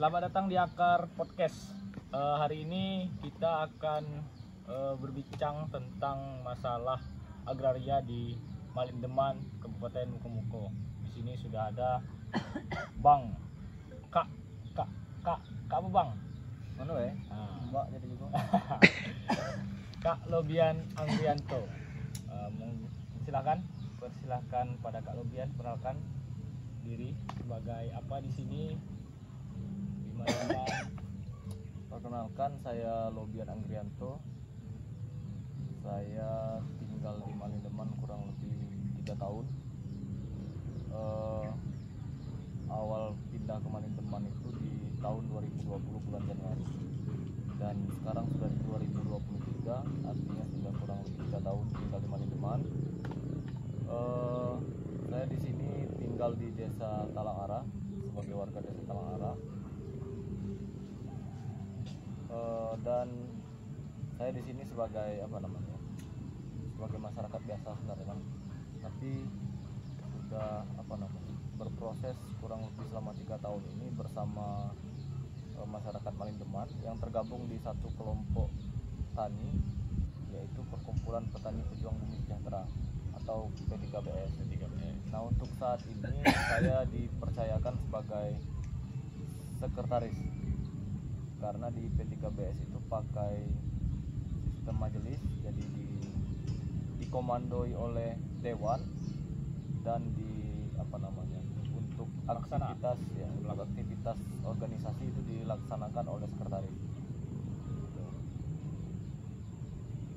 Selamat datang di Akar Podcast. Hari ini kita akan berbincang tentang masalah agraria di Malindeman, Kabupaten Mukomuko. Di sini sudah ada Bang, Kak apa Bang? Mana ya? Mbak jadi juga. Kak Lobian Angrianto. Persilahkan pada Kak Lobian, perkenalkan diri sebagai apa di sini. Perkenalkan, saya Lobian Angrianto. Saya tinggal di Malindeman kurang lebih 3 tahun. Awal pindah ke Malindeman itu di tahun 2020 bulan Januari. Dan sekarang sudah di 2023, artinya sudah kurang lebih 3 tahun tinggal di Malindeman. Saya di sini tinggal di Desa Talangara sebagai warga Desa Talangara. Dan saya di sini sebagai sebagai masyarakat biasa sebenarnya kan, tapi sudah berproses kurang lebih selama 3 tahun ini bersama masyarakat Malindeman yang tergabung di satu kelompok tani, yaitu Perkumpulan Petani Pejuang Bumi Sejahtera atau P3BS. Nah, untuk saat ini saya dipercayakan sebagai sekretaris, karena di P3BS itu pakai sistem majelis, jadi dikomandoi oleh dewan dan untuk aktivitas organisasi itu dilaksanakan oleh sekretaris.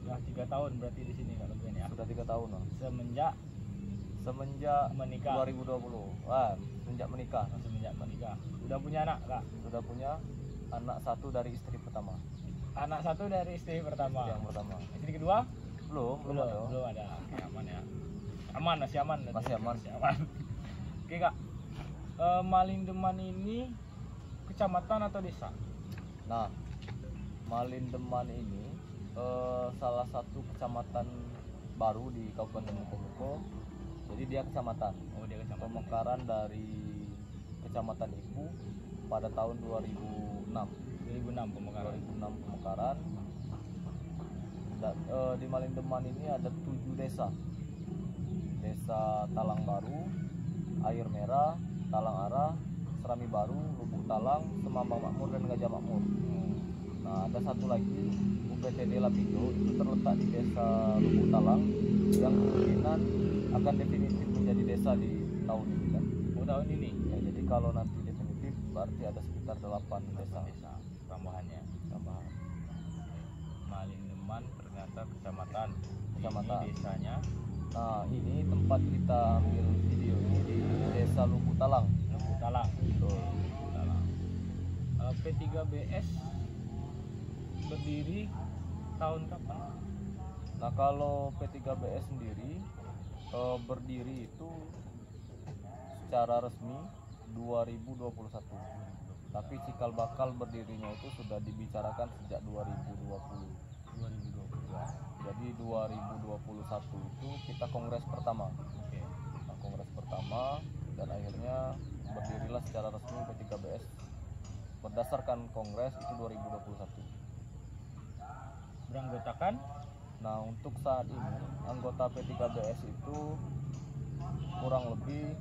Ya 3 tahun berarti di sini Kak Lobian ya. Sudah 3 tahun loh. Semenjak menikah. 2020. Semenjak menikah. Udah punya anak Kak? Sudah punya anak 1 dari istri pertama. Anak 1 dari istri pertama. Yang pertama. Istri kedua? Belum Ada. Oke, aman ya. Masih aman. Oke Kak. Malindeman ini kecamatan atau desa? Nah, Malindeman ini salah satu kecamatan baru di Kabupaten Mukomuko. Jadi dia kecamatan. Dia kecamatan. Pemekaran dari Kecamatan Ipu pada tahun 2006 pemekaran. Di Malindeman ini ada 7 desa. Desa Talang Baru, Air Merah, Talangara, Serami Baru, Lubuk Talang, Semambang Makmur, dan Gajah Makmur. Nah, ada satu lagi, UPTD Lapindo, itu terletak di Desa Lubuk Talang yang kemungkinan akan definitif menjadi desa di tahun ini kan. Tahun ini? Ya, jadi kalau nanti definitif berarti ada sekitar 8 desa tambahannya. Malindeman ternyata kecamatan. Ini desanya. Nah, ini tempat kita ambil video ini di Desa Lubuk Talang. Betul. P3BS berdiri tahun kapan? Nah, kalau P3BS sendiri berdiri itu secara resmi 2021. Tapi cikal bakal berdirinya itu sudah dibicarakan sejak 2020. Jadi 2021 itu kita kongres pertama. Nah, kongres pertama, dan akhirnya berdirilah secara resmi P3BS berdasarkan kongres itu 2021. Beranggotakan? Nah, untuk saat ini anggota P3BS itu kurang lebih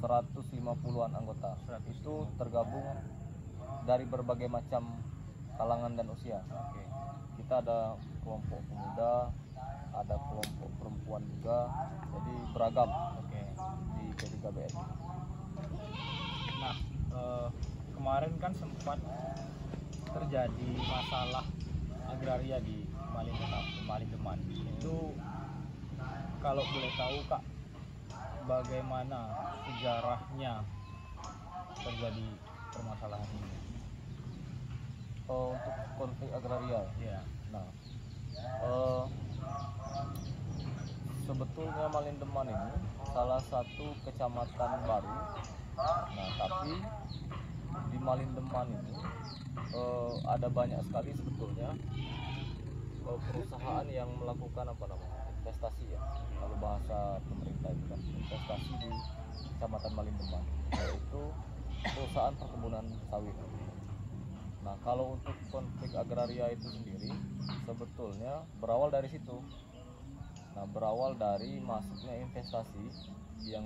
150-an anggota. Itu tergabung dari berbagai macam kalangan dan usia. Kita ada kelompok pemuda, ada kelompok perempuan juga, jadi beragam di P3BS. Nah, kemarin kan sempat terjadi masalah agraria di Malindeman. Itu kalau boleh tahu Kak, bagaimana sejarahnya terjadi permasalahan ini? Untuk konflik agraria ya. Nah, sebetulnya Malindeman ini salah satu kecamatan baru. Nah, tapi di Malindeman ini ada banyak sekali sebetulnya perusahaan yang melakukan investasi ya, kalau bahasa pemerintah itu kan investasi di Kecamatan Malindeman, yaitu perusahaan perkebunan sawit. Nah, kalau untuk konflik agraria itu sendiri sebetulnya berawal dari situ. Nah, berawal dari masuknya investasi yang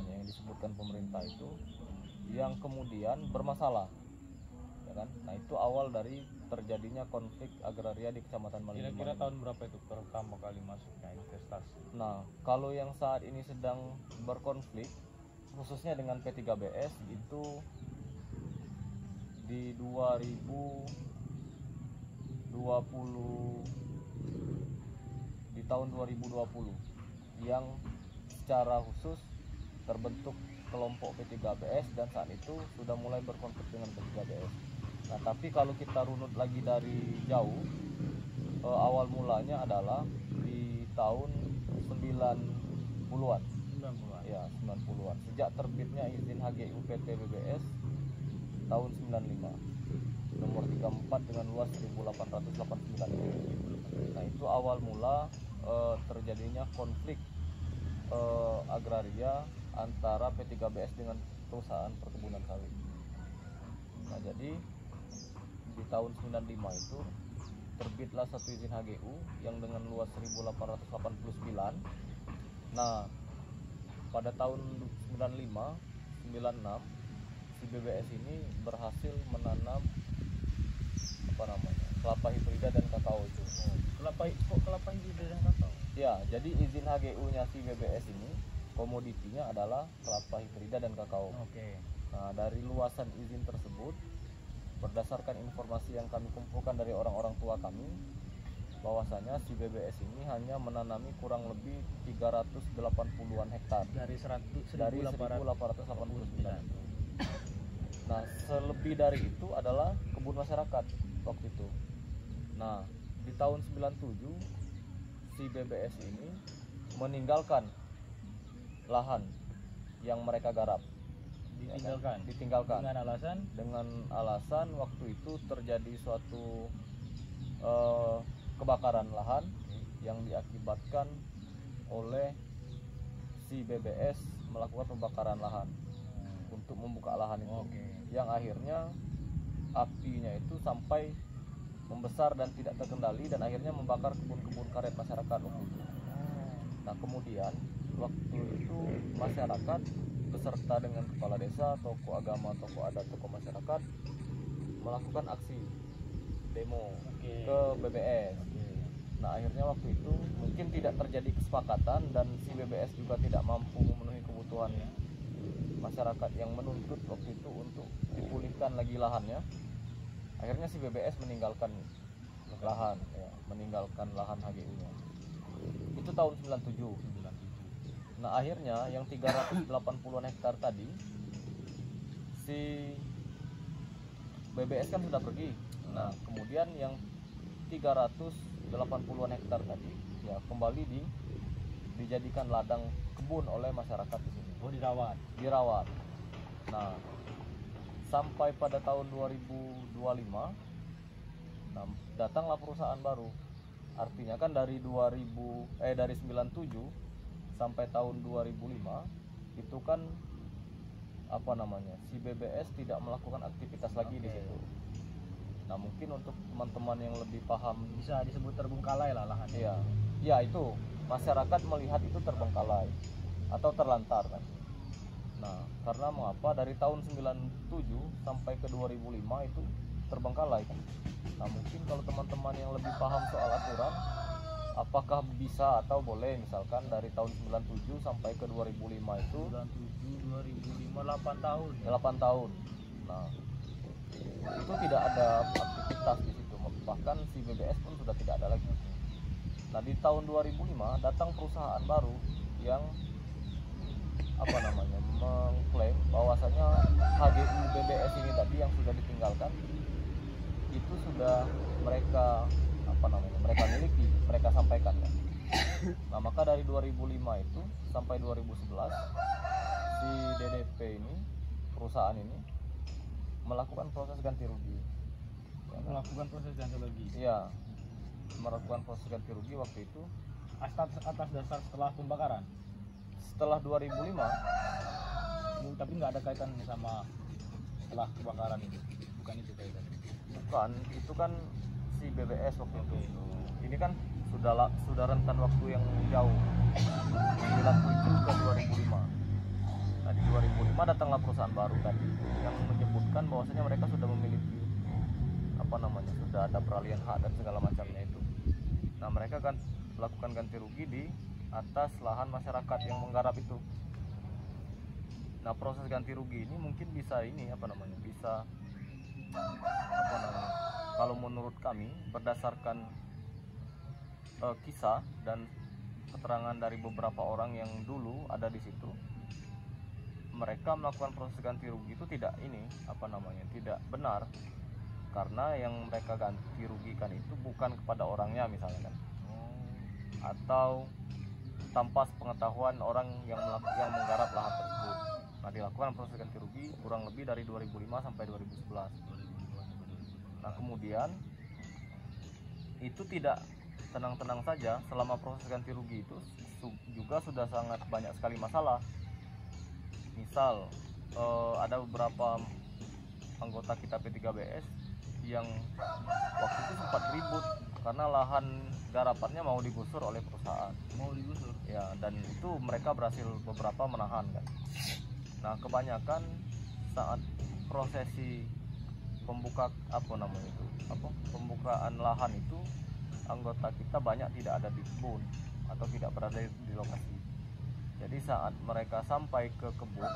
yang disebutkan pemerintah itu yang kemudian bermasalah, ya kan? Nah, itu awal dari terjadinya konflik agraria di Kecamatan Malindeman. Kira-kira tahun berapa itu pertama kali masuknya investasi? Nah, kalau yang saat ini sedang berkonflik khususnya dengan P3BS itu di 2020, di tahun 2020 yang secara khusus terbentuk kelompok P3BS dan saat itu sudah mulai berkonflik dengan P3BS. Nah, tapi kalau kita runut lagi dari jauh, awal mulanya adalah di tahun 90-an. 90-an. Ya, 90-an. Sejak terbitnya izin HGU PT BBS tahun 95 nomor 34 dengan luas 1889. Nah, itu awal mula terjadinya konflik agraria antara P3BS dengan perusahaan perkebunan sawit. Nah, jadi di tahun 95 itu terbitlah satu izin HGU yang dengan luas 1889. Nah, pada tahun 95, 96 si BBS ini berhasil menanam kelapa hibrida dan kakao itu. Kelapa hibrida dan kakao. Ya, jadi izin HGU-nya si BBS ini komoditinya adalah kelapa hibrida dan kakao. Oke. Nah, dari luasan izin tersebut, berdasarkan informasi yang kami kumpulkan dari orang-orang tua kami, bahwasanya si BBS ini hanya menanami kurang lebih 380-an hektar Dari 1889. Nah, selebih dari itu adalah kebun masyarakat waktu itu. Nah, di tahun 97 si BBS ini meninggalkan lahan yang mereka garap. Ditinggalkan dengan alasan waktu itu terjadi suatu kebakaran lahan yang diakibatkan oleh si BBS melakukan pembakaran lahan untuk membuka lahan itu. Yang akhirnya apinya itu sampai membesar dan tidak terkendali dan akhirnya membakar kebun-kebun karet masyarakat waktu itu. Nah, kemudian waktu itu masyarakat beserta dengan kepala desa, tokoh agama, tokoh adat, tokoh masyarakat melakukan aksi demo ke BBS. Nah, akhirnya waktu itu mungkin tidak terjadi kesepakatan dan si BBS juga tidak mampu memenuhi kebutuhan masyarakat yang menuntut waktu itu untuk dipulihkan lagi lahannya. Akhirnya si BBS meninggalkan lahan, ya, meninggalkan lahan HGU-nya. Itu tahun 97. Nah, akhirnya yang 380-an hektar tadi si BBS kan sudah pergi. Nah, kemudian yang 380-an hektar tadi ya kembali dijadikan ladang kebun oleh masyarakat di sini. Oh, dirawat. Nah, sampai pada tahun 2025 datanglah perusahaan baru. Artinya kan dari 97 sampai tahun 2005 itu kan si BBS tidak melakukan aktivitas lagi di situ. Nah, mungkin untuk teman-teman yang lebih paham Bisa disebut terbengkalai lah lahan. Iya. Ya, itu masyarakat melihat itu terbengkalai atau terlantar kan. Nah, karena mengapa dari tahun 97 sampai ke 2005 itu terbengkalai kan. Nah, mungkin kalau teman-teman yang lebih paham soal aturan, apakah bisa atau boleh misalkan dari tahun 97 sampai ke 2005 itu 97 2005 8 tahun. 8 tahun. Nah, itu tidak ada aktivitas di situ. Bahkan si BBS pun sudah tidak ada lagi. Nah, di tahun 2005 datang perusahaan baru yang mengklaim bahwasanya HGU BBS ini tadi yang sudah ditinggalkan itu sudah mereka miliki, mereka sampaikan kan. Nah, maka dari 2005 itu sampai 2011 si DDP ini, perusahaan ini melakukan proses ganti rugi. Melakukan proses ganti rugi. Iya, melakukan proses ganti rugi waktu itu atas dasar setelah pembakaran. Setelah 2005, Tapi nggak ada kaitan sama setelah kebakaran itu. Bukan itu kaitannya. lakukan itu kan si BBS waktu itu. Ini kan sudah rentan waktu yang jauh. 97 ke 2005. Nah, di 2005 datanglah perusahaan baru tadi yang menyebutkan bahwasanya mereka sudah memiliki sudah ada peralihan hak dan segala macamnya itu. Nah, mereka kan melakukan ganti rugi di atas lahan masyarakat yang menggarap itu. Nah, proses ganti rugi ini mungkin bisa bisa kalau menurut kami berdasarkan kisah dan keterangan dari beberapa orang yang dulu ada di situ, mereka melakukan proses ganti rugi itu tidak tidak benar, karena yang mereka ganti rugikan itu bukan kepada orangnya misalnya kan, atau tanpa pengetahuan orang yang menggarap lahan tersebut. Nah, dilakukan proses ganti rugi kurang lebih dari 2005 sampai 2011. Nah, kemudian itu tidak tenang-tenang saja. Selama proses ganti rugi itu juga sudah sangat banyak sekali masalah. Misal ada beberapa anggota kita P3BS yang waktu itu sempat ribut karena lahan garapannya mau digusur oleh perusahaan. Ya, dan itu mereka berhasil beberapa menahan kan. Nah, kebanyakan saat prosesi pembukaan lahan itu, anggota kita banyak tidak ada di kebun atau tidak berada di lokasi. Jadi saat mereka sampai ke kebun,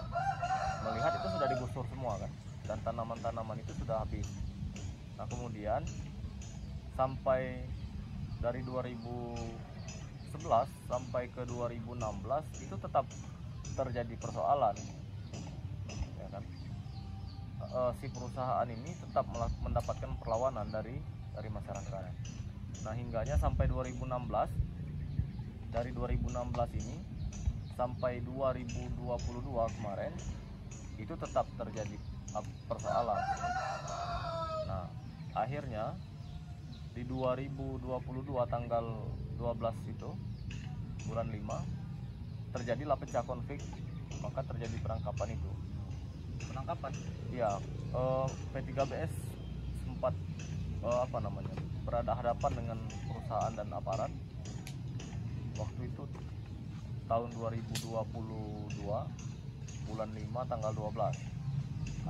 melihat itu sudah digusur semua kan, dan tanaman-tanaman itu sudah habis. Nah, kemudian sampai dari 2011 sampai ke 2016 itu tetap terjadi persoalan, ya kan? Si perusahaan ini tetap mendapatkan perlawanan dari masyarakat. Nah, hingganya sampai 2016, dari 2016 ini sampai 2022 kemarin itu tetap terjadi persoalan. Nah, akhirnya di 2022 tanggal 12 itu bulan 5 terjadilah pecah konflik, maka terjadi penangkapan itu. Ya, P3BS sempat berada hadapan dengan perusahaan dan aparat waktu itu tahun 2022 bulan 5 tanggal 12.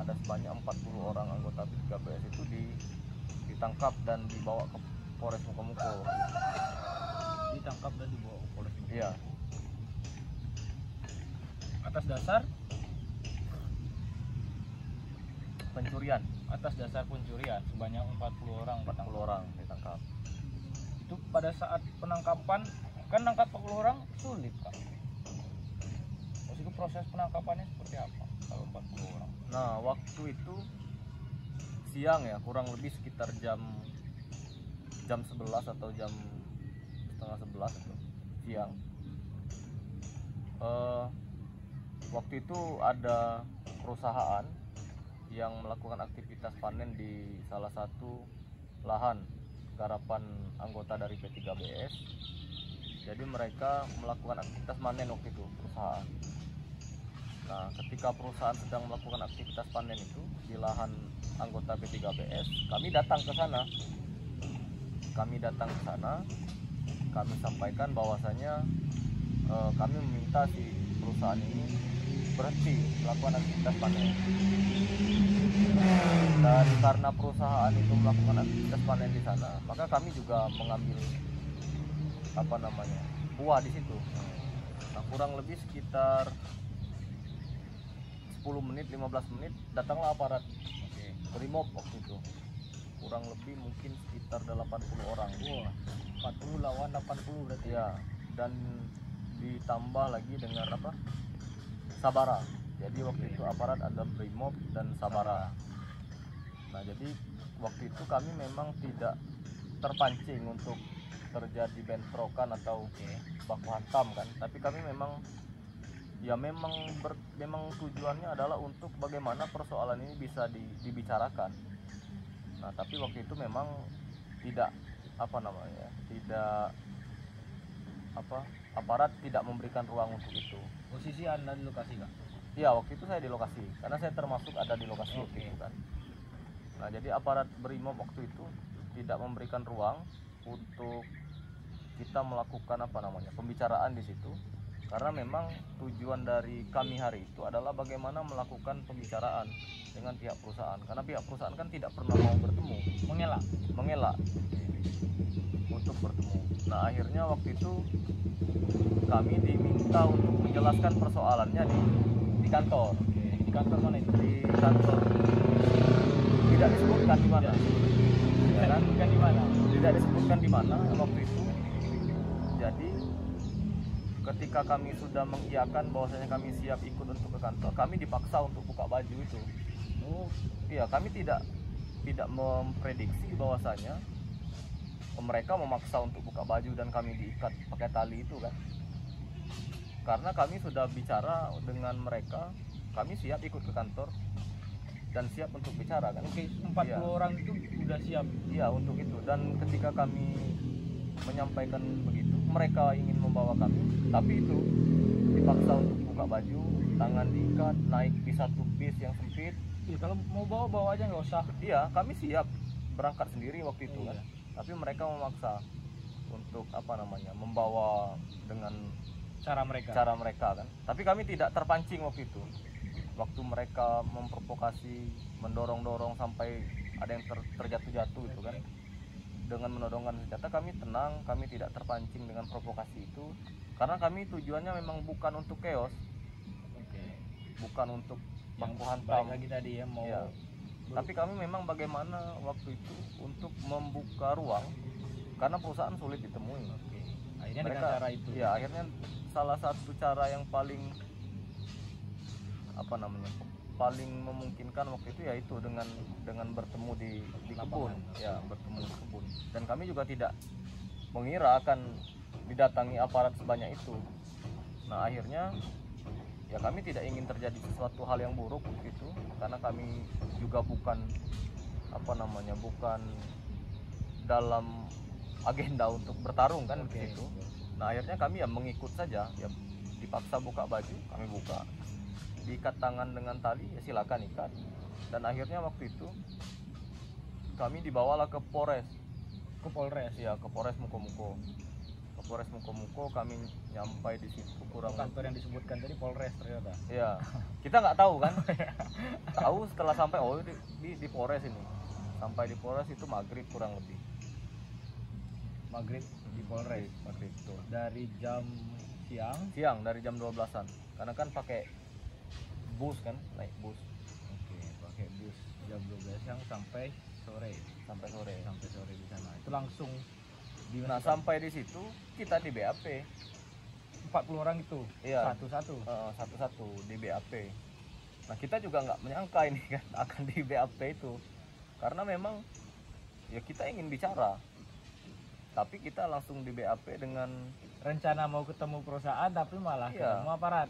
Ada sebanyak 40 orang anggota P3BS itu ditangkap dan dibawa ke Polres Mukomuko. Iya. Atas dasar pencurian. Sebanyak 40 orang ditangkap. Itu pada saat penangkapan kan nangkap 40 orang sulit kan. Terus itu proses penangkapannya seperti apa kalau 40 orang? Nah, waktu itu siang ya, kurang lebih sekitar jam 11 atau jam setengah 11 itu siang. Waktu itu ada perusahaan yang melakukan aktivitas panen di salah satu lahan garapan anggota dari P3BS. Jadi mereka melakukan aktivitas panen waktu itu, perusahaan. Nah, ketika perusahaan sedang melakukan aktivitas panen itu di lahan anggota P3BS, kami datang ke sana. Kami sampaikan bahwasanya kami meminta si perusahaan ini berhenti melakukan aktivitas panen. Dan karena perusahaan itu melakukan aktivitas panen di sana, maka kami juga mengambil buah di situ. Nah, kurang lebih sekitar 10 menit 15 menit datanglah aparat Brimob waktu itu. Kurang lebih mungkin sekitar 80 orang. Wah, 40 lawan 80 berarti ya. Dan ditambah lagi dengan Sabara. Jadi waktu itu aparat ada Brimob dan Sabara. Nah, jadi waktu itu kami memang tidak terpancing untuk terjadi bentrokan atau baku hantam kan, tapi kami memang tujuannya adalah untuk bagaimana persoalan ini bisa dibicarakan. Nah, tapi waktu itu memang tidak aparat tidak memberikan ruang untuk itu. Posisi Anda di lokasi kah? Iya, waktu itu saya di lokasi karena saya termasuk ada di lokasi waktu itu kan. Nah, jadi aparat Brimob waktu itu tidak memberikan ruang untuk kita melakukan pembicaraan di situ, karena memang tujuan dari kami hari itu adalah bagaimana melakukan pembicaraan dengan pihak perusahaan, karena pihak perusahaan kan tidak pernah mau bertemu, mengelak untuk bertemu. Nah, akhirnya waktu itu kami diminta untuk menjelaskan persoalannya di kantor. Di kantor mana itu? Di kantor tidak disebutkan di mana. Ya kan? Bukan di mana? Tidak disebutkan di mana waktu itu. Jadi ketika kami sudah mengiyakan bahwasanya kami siap ikut untuk ke kantor, kami dipaksa untuk buka baju itu. Oh, Iya, kami tidak memprediksi bahwasanya mereka memaksa untuk buka baju dan kami diikat pakai tali itu kan. Karena kami sudah bicara dengan mereka, kami siap ikut ke kantor dan siap untuk bicara kan. oke, 40 Iya. orang itu udah siap. Iya, untuk itu. Dan ketika kami menyampaikan begitu, mereka ingin membawa kami, tapi itu dipaksa untuk buka baju, tangan diikat, naik di satu bis yang sempit. Iya, kalau mau bawa aja nggak usah. Iya, kami siap berangkat sendiri waktu itu kan. Iya. Tapi mereka memaksa untuk membawa dengan Cara mereka. cara mereka kan. Tapi kami tidak terpancing waktu itu. Waktu mereka memprovokasi, mendorong-dorong sampai ada yang terjatuh-jatuh itu kan. Dengan menodongkan senjata, kami tenang, kami tidak terpancing dengan provokasi itu. Karena kami tujuannya memang bukan untuk chaos, Oke. bukan untuk Yang baku balik hantam. lagi tadi ya mau. Iya. Tapi kami memang bagaimana waktu itu untuk membuka ruang, karena perusahaan sulit ditemui. Oke. Akhirnya dengan cara itu. Ya, akhirnya salah satu cara yang paling paling memungkinkan waktu itu yaitu dengan bertemu di kebun. Lapangan. Ya, bertemu di kebun. Dan kami juga tidak mengira akan didatangi aparat sebanyak itu. Nah, akhirnya ya kami tidak ingin terjadi sesuatu hal yang buruk gitu, karena kami juga bukan bukan dalam agenda untuk bertarung kan Oke. begitu. Nah, akhirnya kami ya mengikut saja, ya dipaksa buka baju, kami buka. Diikat tangan dengan tali, ya silakan ikat. Dan akhirnya waktu itu kami dibawalah ke Polres. Ke Polres. Ya, ke Polres Mukomuko. Ke Polres Mukomuko kami nyampai di situ kurang Kantor yang disebutkan tadi Polres ternyata. ya, kita nggak tahu kan. Tahu setelah sampai di Polres ini. Sampai di Polres itu maghrib kurang lebih. Maghrib di Polres. Maghrib itu. Dari jam Siang dari jam 12-an. Karena kan pakai bus kan, naik bus Oke, pakai bus jam 12 siang sampai sore. sampai sore. Sampai sore di sana. Itu langsung Nah, sampai di situ kita di BAP. 40 orang itu. Iya. Satu-satu. Satu-satu di BAP. Nah, kita juga nggak menyangka ini kan akan di BAP itu, karena memang ya kita ingin bicara, tapi kita langsung di BAP dengan Rencana mau ketemu perusahaan tapi malah Iya. ketemu aparat.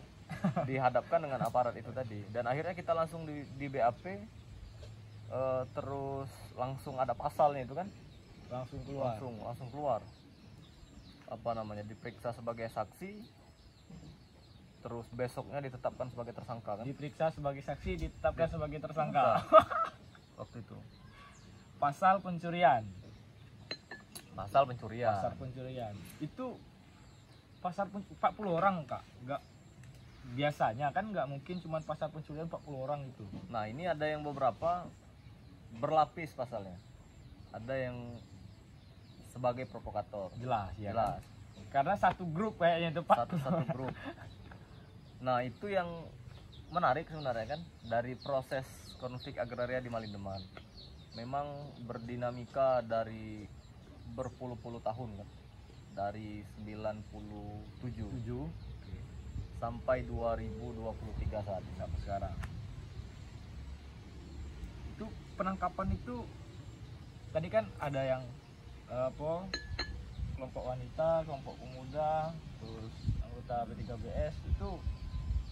dihadapkan dengan aparat itu tadi. Dan akhirnya kita langsung di BAP, terus langsung ada pasalnya itu kan, Langsung keluar. langsung keluar diperiksa sebagai saksi, terus besoknya ditetapkan sebagai tersangka kan. Diperiksa sebagai saksi, ditetapkan sebagai tersangka. Waktu itu Pasal pencurian. pasal pencurian. Pasal pencurian. Itu 40 orang, Kak. Enggak, biasanya kan nggak mungkin cuma pasal pencurian 40 orang itu. Nah, ini ada yang beberapa berlapis pasalnya. Ada yang sebagai provokator. Jelas ya. Jelas. Karena satu grup kayaknya itu, Pak. Satu grup. Nah, itu yang menarik sebenarnya kan dari proses konflik agraria di Malindeman. Memang berdinamika dari berpuluh-puluh tahun kan. Dari 97 sampai 2023 saat ini, sampai sekarang. Itu penangkapan itu tadi kan ada yang kelompok wanita, kelompok pemuda, terus anggota B3BS. Itu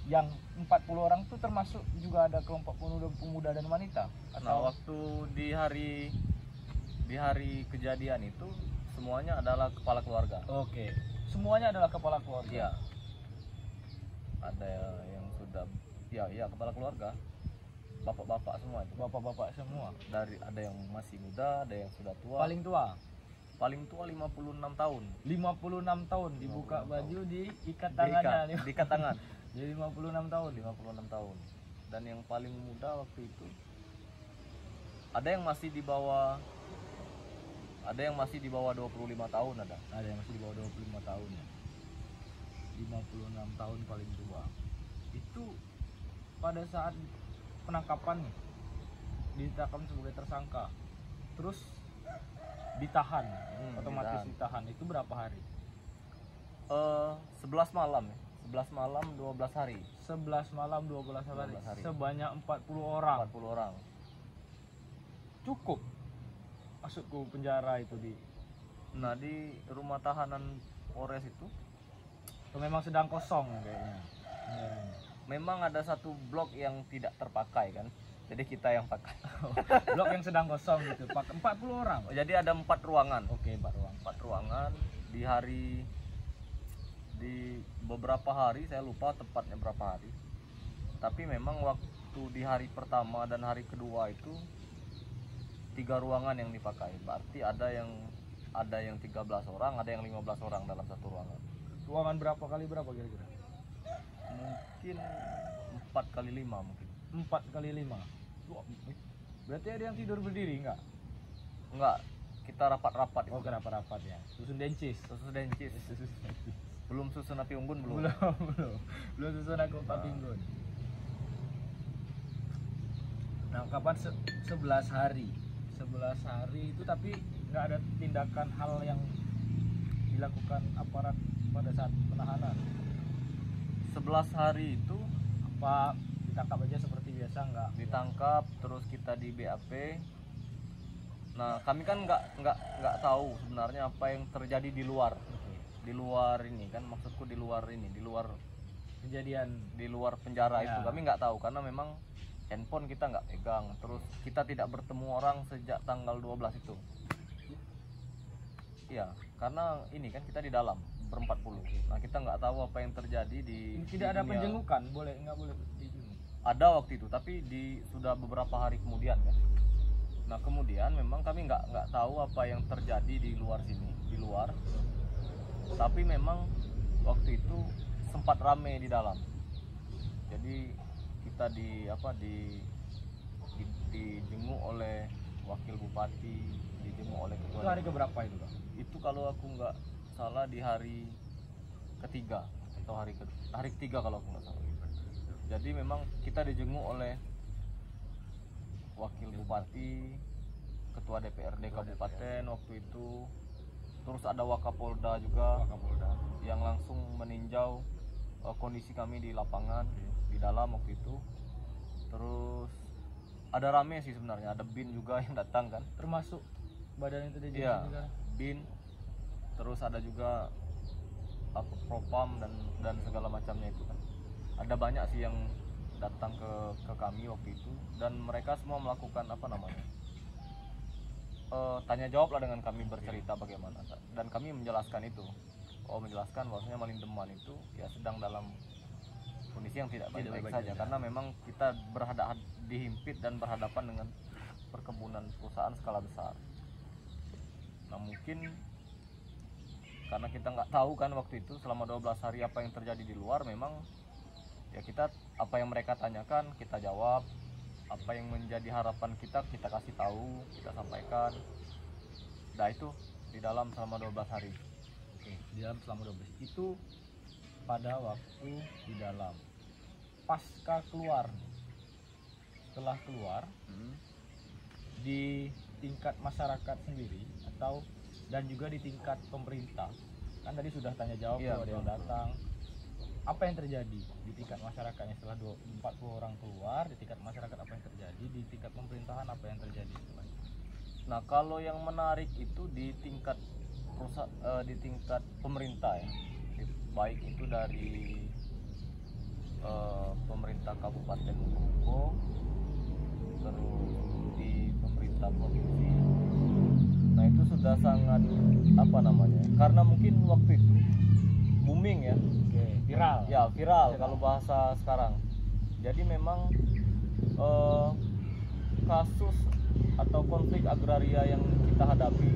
yang 40 orang itu termasuk juga ada kelompok pemuda dan wanita. Nah, waktu di hari kejadian itu semuanya adalah kepala keluarga. Oke, semuanya adalah kepala keluarga. Iya. Ada yang sudah ya kepala keluarga. bapak-bapak semua itu. Bapak-bapak semua. Dari ada yang masih muda, ada yang sudah tua. Paling tua Paling tua 56 tahun. 56 tahun dibuka 56 baju diikat tangannya. Diikat tangan. Jadi 56 tahun. 56 tahun. Dan yang paling muda waktu itu ada yang masih di bawah 25 tahun ada. Ada yang masih di bawah 25 tahun ya. 56 tahun paling tua. Itu pada saat penangkapan nih ditetapkan sebagai tersangka. Terus ditahan, otomatis ditahan. Itu berapa hari? 11 malam ya. 11 malam 12 hari. 11 malam 12 hari. 12 hari. Sebanyak 40 orang. 40 orang. Cukup masuk ke penjara itu di. Nah, di rumah tahanan Polres itu Memang sedang kosong kayaknya. Penjaranya. memang ada satu blok yang tidak terpakai kan. Jadi kita yang pakai. Blok yang sedang kosong gitu. 40 orang. Jadi ada 4 ruangan. Oke, 4 ruang. 4 ruangan di beberapa hari, saya lupa tepatnya berapa hari. Tapi memang waktu di hari pertama dan hari kedua itu 3 ruangan yang dipakai. Berarti ada yang 13 orang, ada yang 15 orang dalam satu ruangan. Ruangan berapa kali berapa kira-kira? Mungkin 4 kali 5 mungkin. 4 kali 5. Berarti ada yang tidur berdiri enggak? Enggak, kita rapat-rapat itu. Oh, rapat-rapat ya. Susun dencis. Susu dencis. Belum susun api unggun belum. Belum susun aku papinggun. Nah, kapan 11 hari. 11 hari itu tapi nggak ada tindakan hal yang dilakukan aparat pada saat penahanan. 11 hari itu Apa ditangkap aja seperti biasa nggak? ditangkap, terus kita di BAP. Nah, kami kan nggak tahu sebenarnya apa yang terjadi di luar ini kan, maksudku di luar Kejadian di luar penjara Ya. itu kami nggak tahu karena memang handphone kita nggak pegang, terus kita tidak bertemu orang sejak tanggal 12 itu. Iya, karena ini kan kita di dalam ber-40. Nah, kita nggak tahu apa yang terjadi di tidak ada dunia. penjengukan, nggak boleh dijenguk. Ada waktu itu, tapi sudah beberapa hari kemudian kan. Nah, kemudian memang kami nggak tahu apa yang terjadi di luar sini, di luar. Tapi memang waktu itu sempat rame di dalam. Jadi kita dijenguk oleh wakil bupati, dijenguk oleh ketua. Itu hari keberapa itu, Bang? Itu kalau aku nggak salah di hari ketiga atau hari ketiga kalau aku nggak salah. Jadi memang kita dijenguk oleh wakil bupati, ketua DPRD kabupaten waktu itu, terus ada Wakapolda juga yang langsung meninjau kondisi kami di lapangan di dalam waktu itu. Terus ada rame sih sebenarnya, ada BIN juga yang datang kan, Termasuk badan itu di iya, juga. BIN, terus ada juga Propam dan segala macamnya itu kan. Ada banyak sih yang datang ke kami waktu itu, dan mereka semua melakukan tanya jawab lah dengan kami, bercerita bagaimana, dan kami menjelaskan itu, menjelaskan bahwasanya Malindeman itu ya sedang dalam kondisi yang tidak baik-baik saja, karena memang kita dihimpit dan berhadapan dengan perkebunan perusahaan skala besar. Nah, mungkin karena kita nggak tahu kan waktu itu selama 12 hari apa yang terjadi di luar, memang ya kita apa yang mereka tanyakan kita jawab, apa yang menjadi harapan kita kasih tahu, kita sampaikan. Nah, itu di dalam selama 12 hari. Oke, di dalam selama 12 itu pada waktu di dalam. Pasca keluar, setelah keluar di tingkat masyarakat sendiri atau dan juga di tingkat pemerintah, kan tadi sudah tanya jawab, Iya, tuh, ada yang betul. datang. Apa yang terjadi di tingkat masyarakatnya setelah 40 orang keluar? Di tingkat masyarakat apa yang terjadi? Di tingkat pemerintahan apa yang terjadi setelah itu? Nah, kalau yang menarik itu di tingkat pemerintah ya, baik itu dari pemerintah Kabupaten Muko, terus di pemerintah provinsi. Nah, itu sudah sangat karena mungkin waktu itu booming ya. Oke, viral. Ya, viral kalau bahasa sekarang. Jadi memang eh, kasus atau konflik agraria yang kita hadapi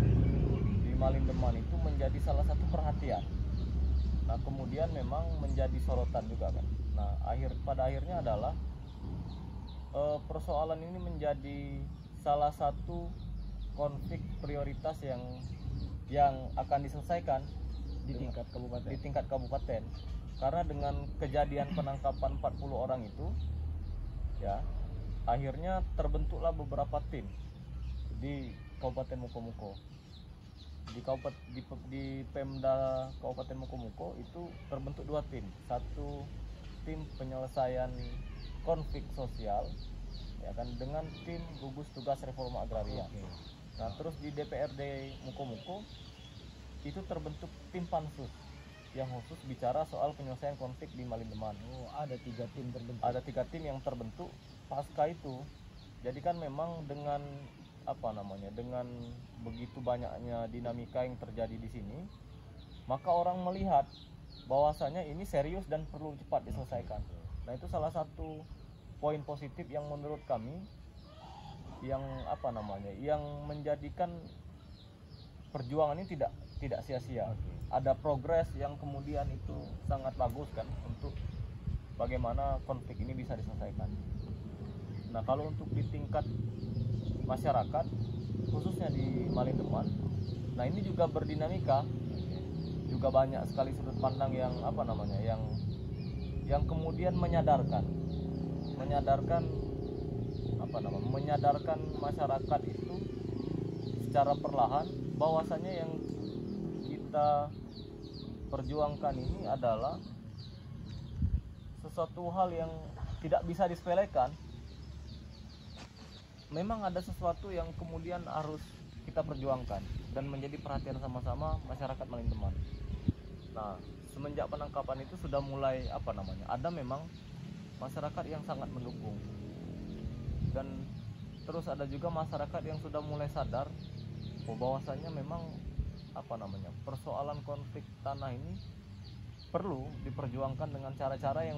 di Malindeman itu menjadi salah satu perhatian. Nah, kemudian memang menjadi sorotan juga kan. Nah, pada akhirnya adalah persoalan ini menjadi salah satu konflik prioritas yang akan diselesaikan Di tingkat kabupaten. di tingkat kabupaten. Karena dengan kejadian penangkapan 40 orang itu, ya, akhirnya terbentuklah beberapa tim di Kabupaten Mukomuko. Di Pemda Kabupaten Mukomuko itu terbentuk 2 tim. Satu tim penyelesaian konflik sosial, ya kan, dengan tim gugus tugas reforma agraria. Nah, terus di DPRD Mukomuko itu terbentuk tim pansus yang khusus bicara soal penyelesaian konflik di Malindeman. Oh, ada 3 tim terbentuk. Ada 3 tim yang terbentuk pasca itu. Jadi kan memang dengan dengan begitu banyaknya dinamika yang terjadi di sini, maka orang melihat bahwasanya ini serius dan perlu cepat diselesaikan. Nah, itu salah satu poin positif yang menurut kami yang yang menjadikan perjuangan ini tidak sia-sia. Ada progres yang kemudian itu sangat bagus kan untuk bagaimana konflik ini bisa diselesaikan. Nah, kalau untuk di tingkat masyarakat khususnya di Malindeman, nah ini juga berdinamika, juga banyak sekali sudut pandang yang yang kemudian menyadarkan masyarakat itu secara perlahan bahwasanya yang kita perjuangkan ini adalah sesuatu hal yang tidak bisa disepelekan. Memang ada sesuatu yang kemudian harus kita perjuangkan dan menjadi perhatian sama-sama masyarakat Malindeman. Nah, semenjak penangkapan itu sudah mulai ada memang masyarakat yang sangat mendukung, dan terus ada juga masyarakat yang sudah mulai sadar bahwasanya memang persoalan konflik tanah ini perlu diperjuangkan dengan cara-cara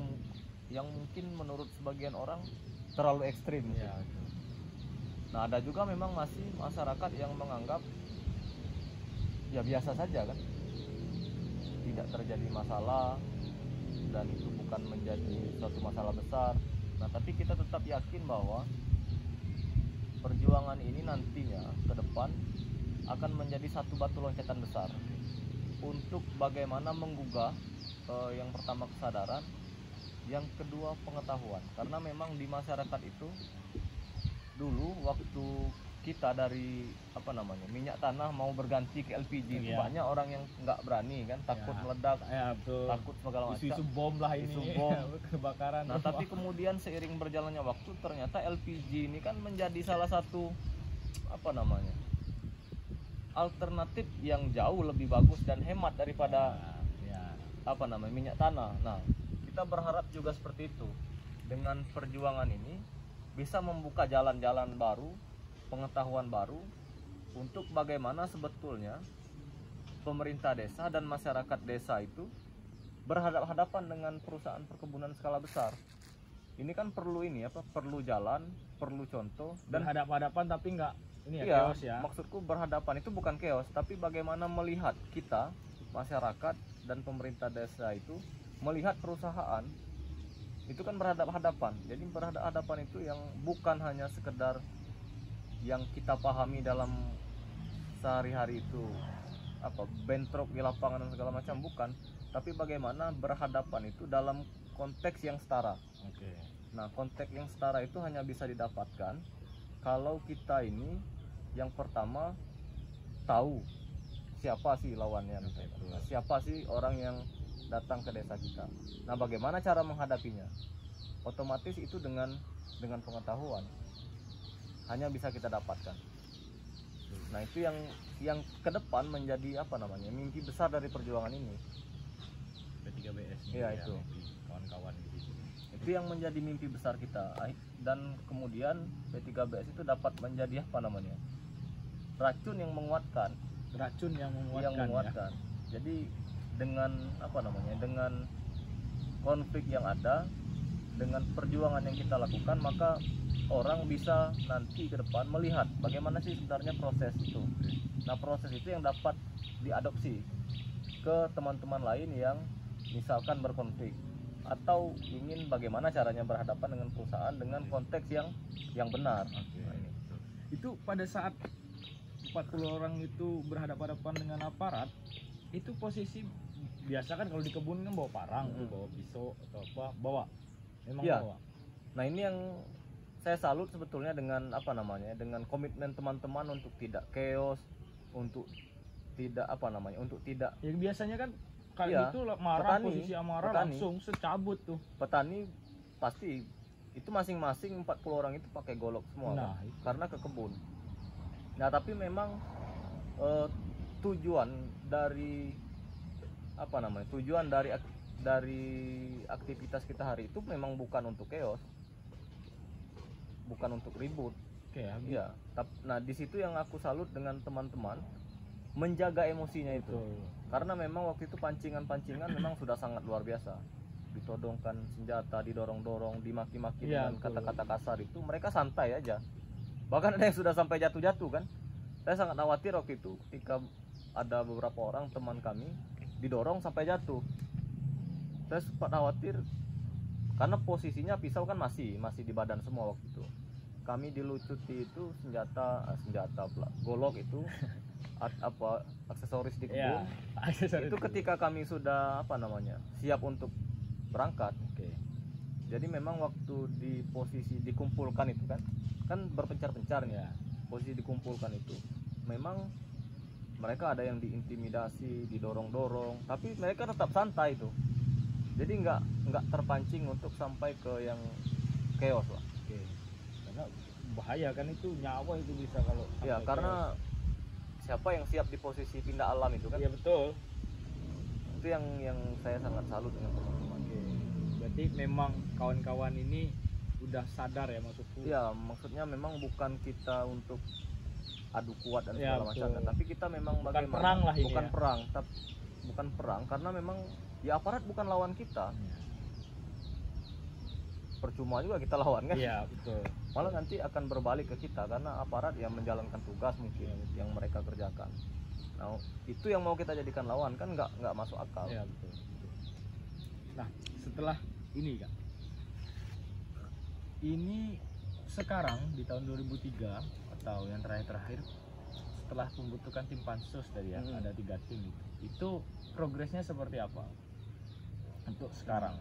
yang mungkin menurut sebagian orang terlalu ekstrim. Ya. Nah, ada juga memang masih masyarakat yang menganggap ya biasa saja kan, tidak terjadi masalah dan itu bukan menjadi suatu masalah besar. Nah, tapi kita tetap yakin bahwa perjuangan ini nantinya ke depan akan menjadi satu batu loncatan besar untuk bagaimana menggugah yang pertama kesadaran, yang kedua pengetahuan. Karena memang di masyarakat itu dulu waktu kita dari minyak tanah mau berganti ke LPG, itu banyak orang yang nggak berani kan, takut meledak, takut segala macam, isu bom lah ini, isu bom, kebakaran. Nah, tapi kemudian seiring berjalannya waktu ternyata LPG ini kan menjadi salah satu alternatif yang jauh lebih bagus dan hemat daripada minyak tanah. Nah, kita berharap juga seperti itu. Dengan perjuangan ini bisa membuka jalan-jalan baru, pengetahuan baru untuk bagaimana sebetulnya pemerintah desa dan masyarakat desa itu berhadapan dengan perusahaan perkebunan skala besar. Ini kan perlu perlu jalan, perlu contoh, dan berhadapan tapi enggak iya, chaos ya. Maksudku berhadapan itu bukan chaos, tapi bagaimana melihat kita masyarakat dan pemerintah desa itu melihat perusahaan itu kan berhadapan. Jadi berhadapan itu yang bukan hanya sekedar yang kita pahami dalam sehari-hari itu bentrok di lapangan dan segala macam, bukan, tapi bagaimana berhadapan itu dalam konteks yang setara. Nah, konteks yang setara itu hanya bisa didapatkan kalau kita ini yang pertama tahu siapa sih lawannya, siapa sih orang yang datang ke desa kita. Nah, bagaimana cara menghadapinya? Otomatis itu dengan pengetahuan hanya bisa kita dapatkan. Nah, itu yang ke depan menjadi mimpi besar dari perjuangan ini. P3BS. Iya, itu. Kawan-kawan gitu. Itu yang menjadi mimpi besar kita, dan kemudian P3BS itu dapat menjadi racun yang menguatkan. Ya? Jadi dengan dengan konflik yang ada, dengan perjuangan yang kita lakukan, maka orang bisa nanti ke depan melihat bagaimana sih sebenarnya proses itu. Nah, proses itu yang dapat diadopsi ke teman-teman lain yang misalkan berkonflik atau ingin bagaimana caranya berhadapan dengan perusahaan dengan konteks yang benar. Nah, ini. Itu pada saat 40 orang itu berhadapan-hadapan dengan aparat, itu posisi biasa kan kalau di kebun kan bawa parang, tuh, bawa pisau atau apa, bawa. Memang Iya. bawa. Nah, ini yang saya salut sebetulnya dengan apa namanya, dengan komitmen teman-teman untuk tidak chaos, untuk tidak apa namanya, untuk tidak Ya biasanya kan kayak Iya, gitu marah, petani, posisi amarah petani. langsung secabut tuh. petani pasti itu masing-masing 40 orang itu pakai golok semua Nah, kan? itu. Karena ke kebun. Nah, tapi memang tujuan dari apa namanya, tujuan dari aktivitas kita hari itu memang bukan untuk chaos, bukan untuk ribut. Oke, Ya, nah di situ yang aku salut dengan teman-teman menjaga emosinya itu. Betul. Karena memang waktu itu pancingan-pancingan memang sudah sangat luar biasa. Ditodongkan senjata, didorong-dorong, dimaki-maki Iya, dengan betul. kata-kata kasar itu, mereka santai aja. Bahkan ada yang sudah sampai jatuh-jatuh kan. Saya sangat khawatir waktu itu ketika ada beberapa orang teman kami didorong sampai jatuh. Saya sempat khawatir karena posisinya pisau kan masih di badan semua waktu itu. Kami dilucuti itu senjata pula, golok itu aksesoris di kebun. Ya, aksesoris Itu dulu. ketika kami sudah apa namanya, siap untuk berangkat. Oke. Jadi memang waktu di posisi dikumpulkan itu kan berpencar-pencar nih. Ya. Posisi dikumpulkan itu memang mereka ada yang diintimidasi, didorong-dorong, tapi mereka tetap santai itu. Jadi nggak terpancing untuk sampai ke yang chaos lah. Oke. Karena bahaya kan, itu nyawa itu bisa kalau Ya, sampai karena siapa yang siap di posisi pindah alam itu kan? chaos. Iya betul. Itu yang saya sangat salut dengan teman-teman. Oke. Berarti memang kawan-kawan ini udah sadar ya maksudku. Ya, maksudnya memang bukan kita untuk adu kuat dan Ya, segala betul. macam, tapi kita memang Bukan bagaimana? perang lah ini bukan ya. perang, bukan perang karena memang ya aparat bukan lawan kita. Percuma juga kita lawan kan? Iya betul. Malah nanti akan berbalik ke kita karena aparat yang menjalankan tugas mungkin yang mereka kerjakan. Nah, itu yang mau kita jadikan lawan kan nggak masuk akal. Iya betul. Nah, setelah ini Kak, ini sekarang di tahun 2003 atau yang terakhir setelah pembentukan tim pansus tadi ya, ada 3 tim itu progresnya seperti apa untuk sekarang?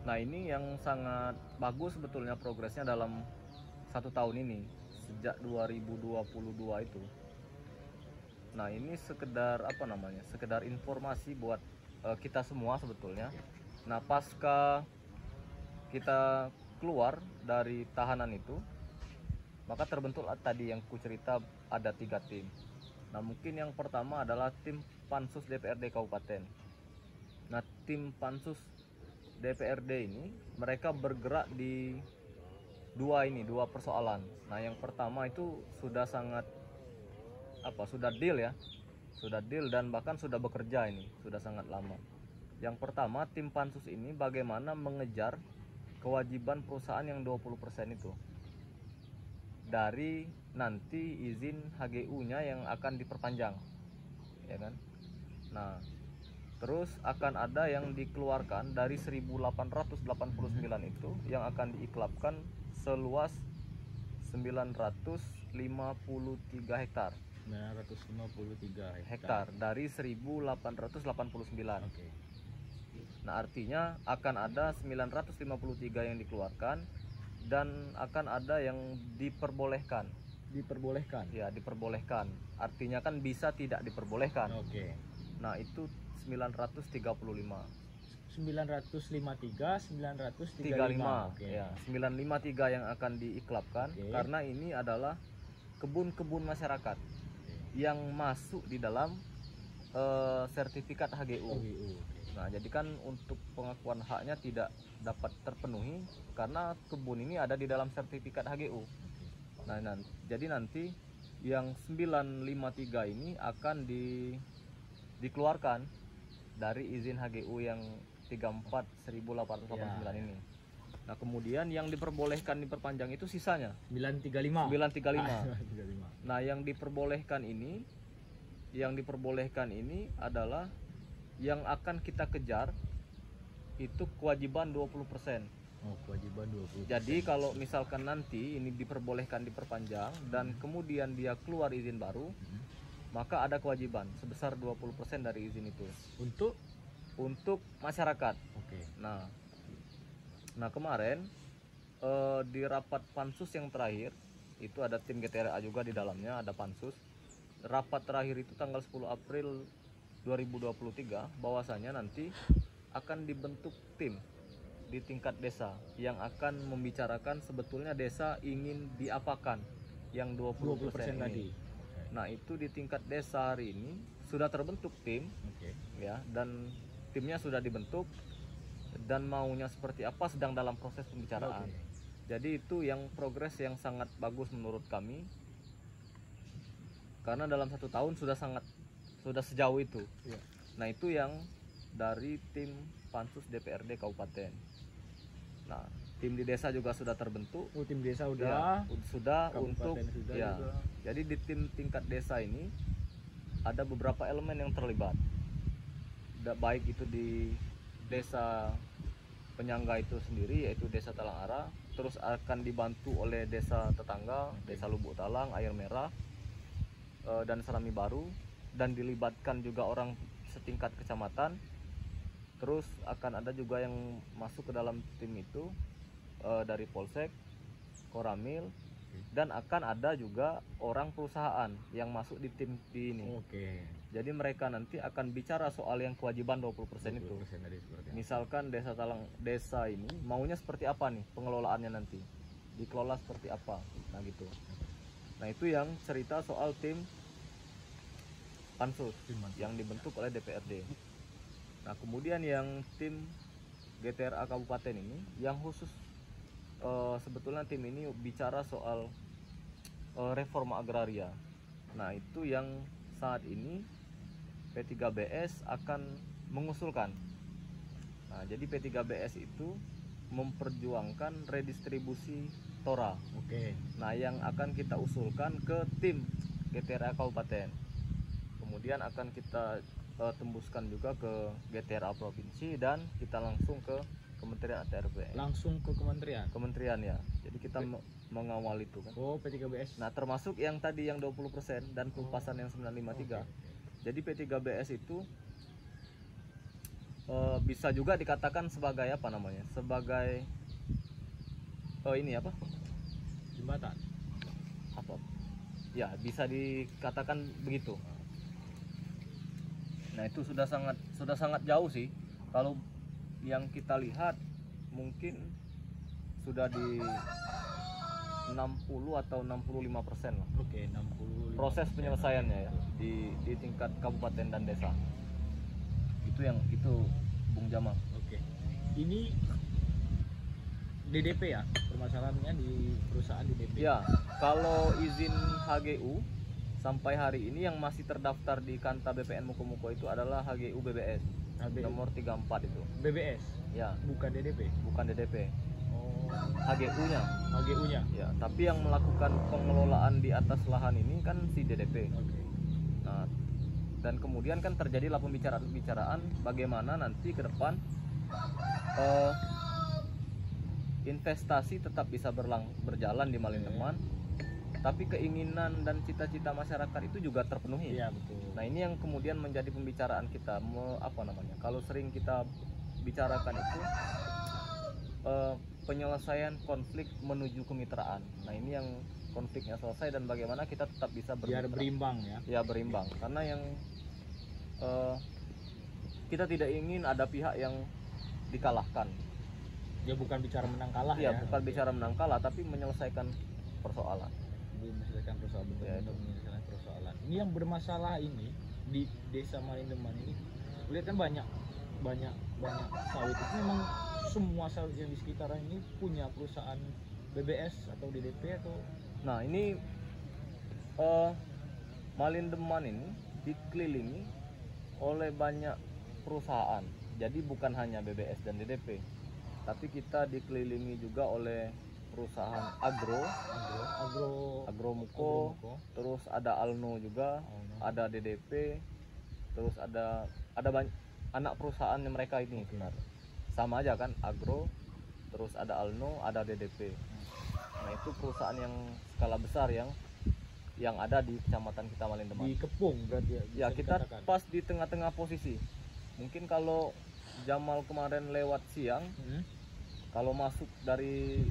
Nah, ini yang sangat bagus sebetulnya progresnya dalam 1 tahun ini sejak 2022 itu. Nah, ini sekedar apa namanya, sekedar informasi buat kita semua sebetulnya. Nah, pasca kita keluar dari tahanan itu, maka terbentuklah tadi yang ku cerita ada 3 tim. Nah, mungkin yang pertama adalah tim Pansus DPRD Kabupaten. Nah, tim Pansus DPRD ini mereka bergerak di dua persoalan. Nah, yang pertama itu sudah sangat sudah deal ya. Sudah deal dan bahkan sudah bekerja, ini sudah sangat lama. Yang pertama, tim Pansus ini bagaimana mengejar kewajiban perusahaan yang 20% itu dari nanti izin HGU-nya yang akan diperpanjang, ya kan? Nah, terus akan ada yang dikeluarkan dari 1889 itu yang akan diiklapkan seluas 953 hektar. 953 Hektar dari 1889. Oke. Nah, artinya akan ada 953 yang dikeluarkan dan akan ada yang diperbolehkan. Diperbolehkan. Ya, diperbolehkan. Artinya kan bisa tidak diperbolehkan. Oke. Nah, itu 935. 953, 935. 35. Oke. Ya, 953 yang akan diiklapkan. Oke. Karena ini adalah kebun-kebun masyarakat yang masuk di dalam sertifikat HGU. OGU. Nah, jadi kan untuk pengakuan haknya tidak dapat terpenuhi karena kebun ini ada di dalam sertifikat HGU. Nah, jadi nanti yang 953 ini akan dikeluarkan dari izin HGU yang 34/1889 ini. Nah, kemudian yang diperbolehkan diperpanjang itu sisanya 935. 935. 935. Nah, yang diperbolehkan ini adalah yang akan kita kejar itu kewajiban 20%. Oh, kewajiban 20%. Jadi kalau misalkan nanti ini diperbolehkan diperpanjang dan kemudian dia keluar izin baru, maka ada kewajiban sebesar 20% dari izin itu untuk masyarakat. Oke. Nah kemarin di rapat pansus yang terakhir itu ada tim GTRA juga di dalamnya, ada pansus. Rapat terakhir itu tanggal 10 April 2023 bahwasanya nanti akan dibentuk tim di tingkat desa yang akan membicarakan sebetulnya desa ingin diapakan yang 20% tadi. ini. Nah, itu di tingkat desa hari ini sudah terbentuk tim. Oke. Ya, dan timnya sudah dibentuk dan maunya seperti apa sedang dalam proses pembicaraan. Oke. Jadi itu yang progres yang sangat bagus menurut kami, karena dalam 1 tahun sudah sejauh itu. Iya. Nah, itu yang dari tim pansus DPRD Kabupaten. Nah, tim di desa juga sudah terbentuk. Oh, tim desa Ya, udah. sudah untuk Kabupaten sudah ya. juga. Jadi di tim tingkat desa ini ada beberapa elemen yang terlibat. Baik itu di desa penyangga itu sendiri, yaitu desa Talangara, terus akan dibantu oleh desa tetangga, desa Lubuk Talang, Air Merah, dan Serami Baru, dan dilibatkan juga orang setingkat kecamatan. Terus akan ada juga yang masuk ke dalam tim itu dari Polsek, Koramil, dan akan ada juga orang perusahaan yang masuk di tim ini. Oke. Jadi mereka nanti akan bicara soal yang kewajiban 20% itu. 20% tadi seperti apa? Misalkan desa ini maunya seperti apa nih pengelolaannya nanti, dikelola seperti apa, nah gitu. Nah, itu yang cerita soal tim pansus yang dibentuk oleh DPRD. Nah, kemudian yang tim GTRA Kabupaten ini yang khusus sebetulnya tim ini bicara soal reforma agraria. Nah, itu yang saat ini P3BS akan mengusulkan. Nah, jadi P3BS itu memperjuangkan redistribusi TORA. Oke. Nah, yang akan kita usulkan ke tim GTRA Kabupaten. Kemudian akan kita tembuskan juga ke GTRA Provinsi dan kita langsung ke Kementerian ATRB. Langsung ke kementerian Ya. Jadi kita mengawal itu kan. Oh, P3BS. Nah, termasuk yang tadi yang 20% dan pelepasan yang 953. Oke. Jadi P3BS itu bisa juga dikatakan sebagai apa namanya? Sebagai ini apa? Jembatan. Apa? Ya, bisa dikatakan begitu. Nah, itu sudah sangat jauh sih. Kalau yang kita lihat mungkin sudah di 60 atau 65% lah. Oke, 65%. Proses penyelesaiannya ya di tingkat kabupaten dan desa. Itu Bung Jamal. Oke. Ini DDP ya, permasalahannya di perusahaan DDP. Ya, kalau izin HGU sampai hari ini yang masih terdaftar di Kanta BPN Muko-Muko itu adalah HGU BBS. Nomor 34 itu. BBS. Ya, Bukan DDP. bukan DDP. Oh, HGU-nya. HGU-nya. Ya, tapi yang melakukan pengelolaan di atas lahan ini kan si DDP. Oke. Nah, dan kemudian kan terjadilah pembicaraan bagaimana nanti ke depan investasi tetap bisa berjalan di Malindeman, tapi keinginan dan cita-cita masyarakat itu juga terpenuhi. Iya, betul. Nah, ini yang kemudian menjadi pembicaraan kita. Kalau sering kita bicarakan itu penyelesaian konflik menuju kemitraan. Nah, ini yang konfliknya selesai dan bagaimana kita tetap bisa Biar berimbang ya. Ya, berimbang. Karena yang kita tidak ingin ada pihak yang dikalahkan. Ya bukan bicara menang kalah Ya, ya. bukan bicara menang kalah, tapi menyelesaikan persoalan. Menyelesaikan persoalan, benar-benar menyelesaikan persoalan. Ini yang bermasalah ini di desa Malindeman ini, lihat kan banyak sawit. Itu memang semua sawit yang di sekitaran ini punya perusahaan BBS atau DDP atau. Nah, ini Malindeman ini dikelilingi oleh banyak perusahaan. Jadi bukan hanya BBS dan DDP. tapi kita dikelilingi juga oleh perusahaan Agromuko, terus ada Alno juga, ada DDP, terus ada anak perusahaan mereka ini sebenarnya sama aja kan, agro, terus ada Alno, ada DDP. Nah itu perusahaan yang skala besar yang ada di kecamatan kita Malindeman. Dikepung berarti Ya kita dikatakan pas di tengah-tengah posisi. Mungkin kalau Jamal kemarin lewat siang, kalau masuk dari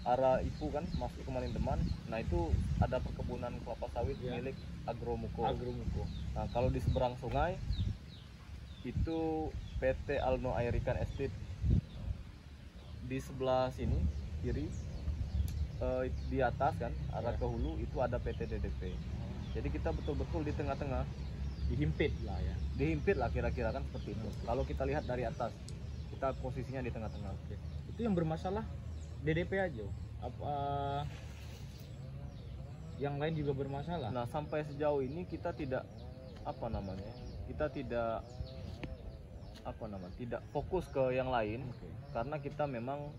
arah Ipu kan, masuk ke Malindeman, nah itu ada perkebunan kelapa sawit milik Agromuko. Nah kalau di seberang sungai itu PT Alno Air Ikan Estate. Di sebelah sini kiri di atas kan arah ke hulu itu ada PT DDP. Jadi kita betul-betul di tengah-tengah, dihimpit lah kira-kira kan seperti itu. Kalau kita lihat dari atas, kita posisinya di tengah-tengah. Itu yang bermasalah DDP aja, apa yang lain juga bermasalah? Nah sampai sejauh ini kita tidak tidak fokus ke yang lain, karena kita memang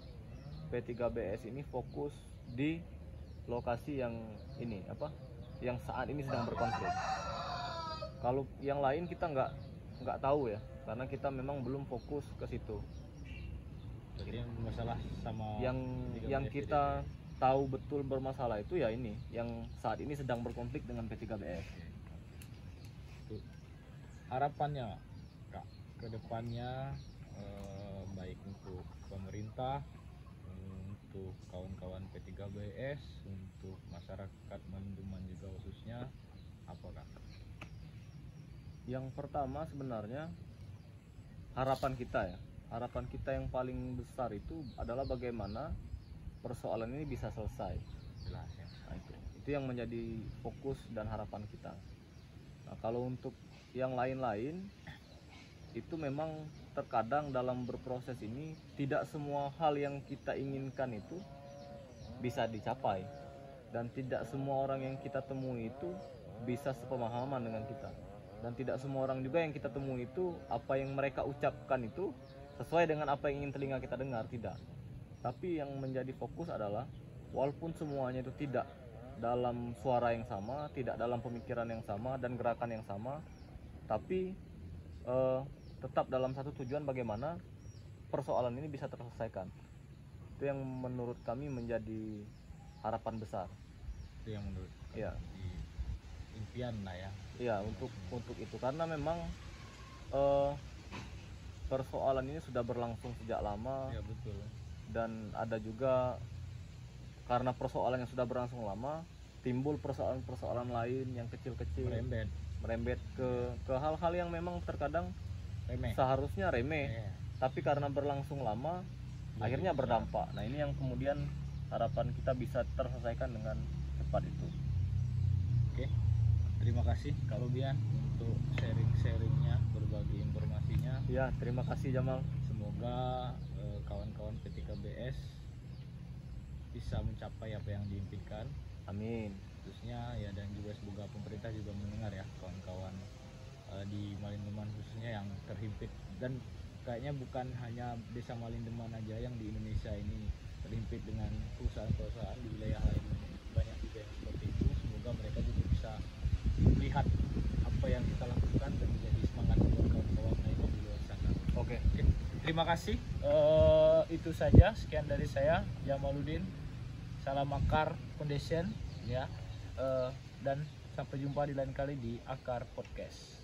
P3BS ini fokus di lokasi yang yang saat ini sedang berkonflik. Kalau yang lain kita nggak tahu ya, karena kita memang belum fokus ke situ. Jadi yang bermasalah sama yang kita tahu betul bermasalah itu ya ini yang saat ini sedang berkonflik dengan P3BS. Harapannya Kak ke depannya, baik untuk pemerintah, untuk kawan-kawan P3BS, untuk masyarakat Malindeman juga khususnya, apa Kak? Yang pertama sebenarnya harapan kita yang paling besar itu adalah bagaimana persoalan ini bisa selesai. Jelas ya. Nah, itu yang menjadi fokus dan harapan kita. Nah, kalau untuk yang lain-lain itu memang terkadang dalam berproses ini tidak semua hal yang kita inginkan itu bisa dicapai, dan tidak semua orang yang kita temui itu bisa sepemahaman dengan kita, dan tidak semua orang juga yang kita temui itu apa yang mereka ucapkan itu sesuai dengan apa yang ingin telinga kita dengar, tidak. Tapi yang menjadi fokus adalah walaupun semuanya itu tidak dalam suara yang sama, tidak dalam pemikiran yang sama dan gerakan yang sama, tapi tetap dalam satu tujuan, bagaimana persoalan ini bisa terselesaikan. Itu yang menurut kami menjadi harapan besar. Itu yang menurut ya, impian lah ya. Iya, untuk itu, karena memang persoalan ini sudah berlangsung sejak lama. Ya betul. Dan ada juga karena persoalan yang sudah berlangsung lama, timbul persoalan-persoalan lain yang kecil-kecil, merembet ke hal-hal yang memang terkadang seharusnya remeh, tapi karena berlangsung lama akhirnya berdampak. Nah ini yang kemudian harapan kita bisa terselesaikan dengan cepat itu. Oke, terima kasih Kak Rubian untuk sharing-sharingnya, berbagi informasinya. Ya, terima kasih Jamal. Semoga kawan-kawan P3BS bisa mencapai apa yang diimpikan. Amin. Khususnya ya, dan juga semoga pemerintah juga mendengar ya kawan-kawan di Malindeman khususnya yang terhimpit, dan kayaknya bukan hanya desa Malindeman aja yang di Indonesia ini terhimpit dengan perusahaan-perusahaan, di wilayah lain banyak juga yang seperti itu. Semoga mereka juga bisa melihat apa yang kita lakukan dan menjadi semangat buat kawan-kawan lainnya di luar sana. Oke. Terima kasih. Itu saja, sekian dari saya Jamaluddin, Salam Akar Foundation ya, dan sampai jumpa di lain kali di Akar Podcast.